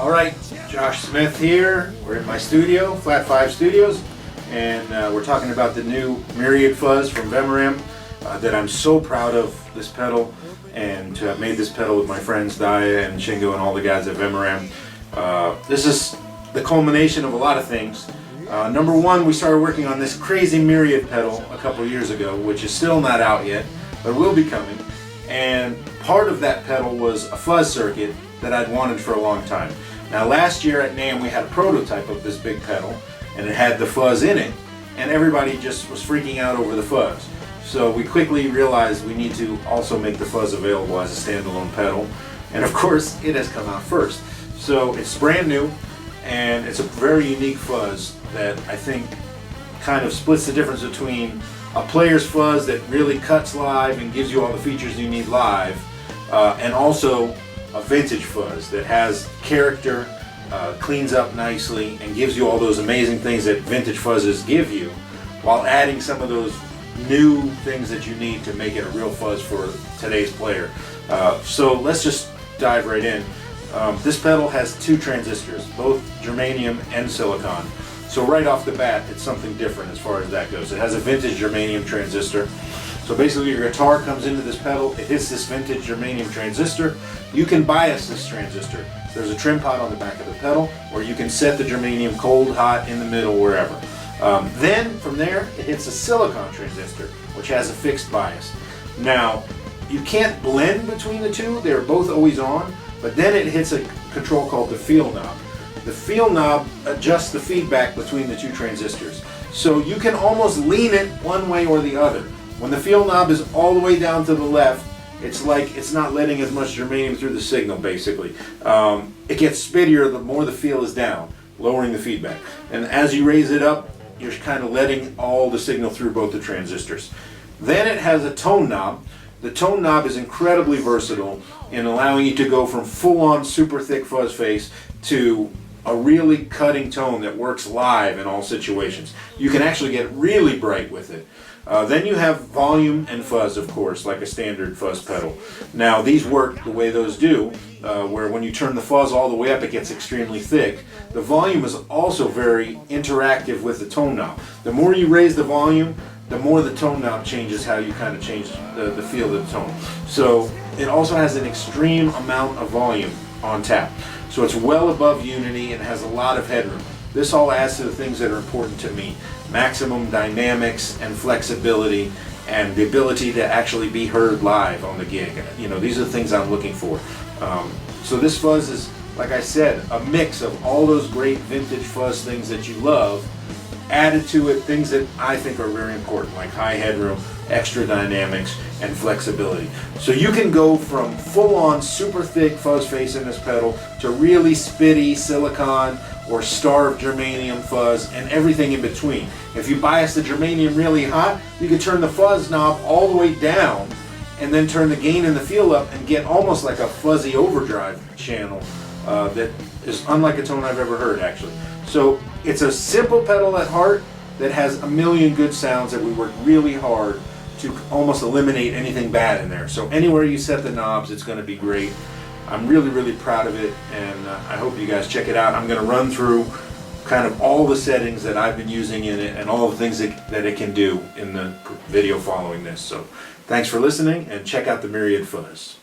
Alright, Josh Smith here. We're in my studio, Flat 5 Studios, and we're talking about the new Myriad Fuzz from demo1 that I'm so proud of this pedal, and to have made this pedal with my friends Daya and Shingo and all the guys at demo1. This is the culmination of a lot of things. Number one, we started working on this crazy Myriad pedal a couple years ago, which is still not out yet, but will be coming. And part of that pedal was a fuzz circuit that I'd wanted for a long time. Now last year at NAMM we had a prototype of this big pedal, and it had the fuzz in it, and everybody just was freaking out over the fuzz. So we quickly realized we need to also make the fuzz available as a standalone pedal, and of course it has come out first. So it's brand new, and it's a very unique fuzz that I think kind of splits the difference between a player's fuzz that really cuts live and gives you all the features you need live, and also a vintage fuzz that has character, cleans up nicely, and gives you all those amazing things that vintage fuzzes give you, while adding some of those new things that you need to make it a real fuzz for today's player. So let's just dive right in. This pedal has two transistors, both germanium and silicon. So right off the bat, it's something different as far as that goes. It has a vintage germanium transistor. So basically your guitar comes into this pedal, it hits this vintage germanium transistor. You can bias this transistor. There's a trim pot on the back of the pedal, or you can set the germanium cold, hot, in the middle, wherever. Then from there, it hits a silicon transistor, which has a fixed bias. Now, you can't blend between the two, they're both always on, but then it hits a control called the feel knob. The feel knob adjusts the feedback between the two transistors. So you can almost lean it one way or the other. When the feel knob is all the way down to the left, it's like it's not letting as much germanium through the signal, basically. It gets spittier the more the feel is down, lowering the feedback. And as you raise it up, you're kind of letting all the signal through both the transistors. Then it has a tone knob. The tone knob is incredibly versatile in allowing you to go from full-on super thick fuzz face to a really cutting tone that works live in all situations. You can actually get really bright with it. Then you have volume and fuzz, of course, like a standard fuzz pedal. Now these work the way those do, where when you turn the fuzz all the way up it gets extremely thick. The volume is also very interactive with the tone knob. The more you raise the volume, the more the tone knob changes how you kind of change the feel of the tone. So it also has an extreme amount of volume on tap. So it's well above unity and has a lot of headroom. This all adds to the things that are important to me. Maximum dynamics and flexibility, and the ability to actually be heard live on the gig. You know, these are the things I'm looking for. So this fuzz is, like I said, a mix of all those great vintage fuzz things that you love, added to it things that I think are very important, like high headroom, extra dynamics, and flexibility. So you can go from full-on super thick fuzz face in this pedal to really spitty silicon or starved germanium fuzz and everything in between. If you bias the germanium really hot, you can turn the fuzz knob all the way down and then turn the gain and the feel up and get almost like a fuzzy overdrive channel that is unlike a tone I've ever heard, actually. So it's a simple pedal at heart that has a million good sounds that we work really hard to almost eliminate anything bad in there. So anywhere you set the knobs, it's going to be great. I'm really, really proud of it, and I hope you guys check it out. I'm going to run through kind of all the settings that I've been using in it and all the things that it can do in the video following this. So thanks for listening, and check out the Myriad Fuzz.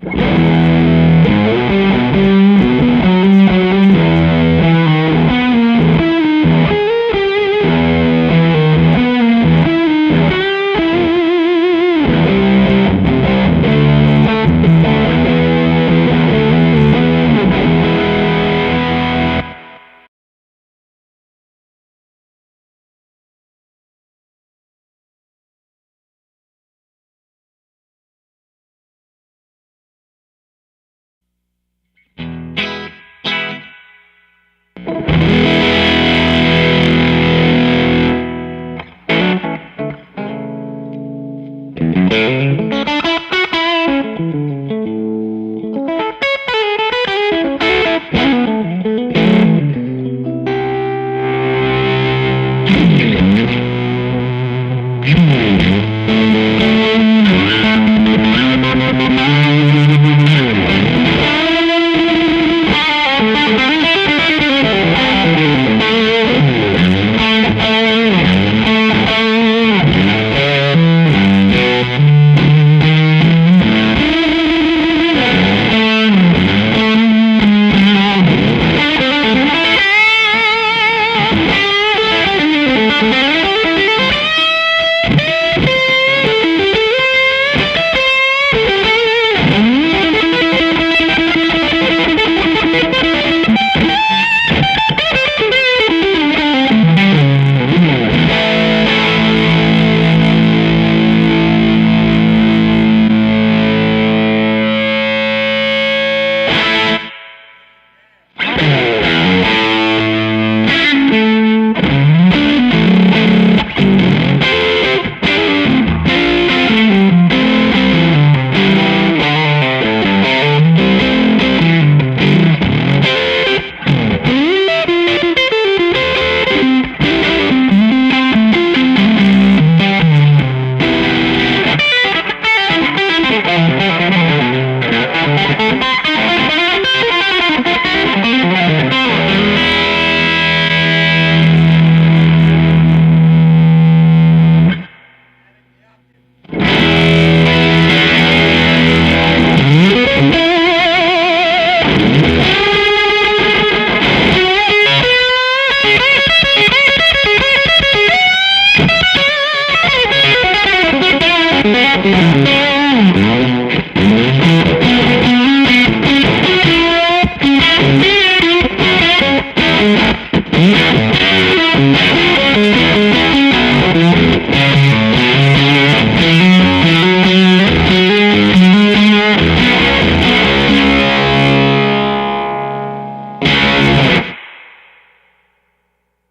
Bye.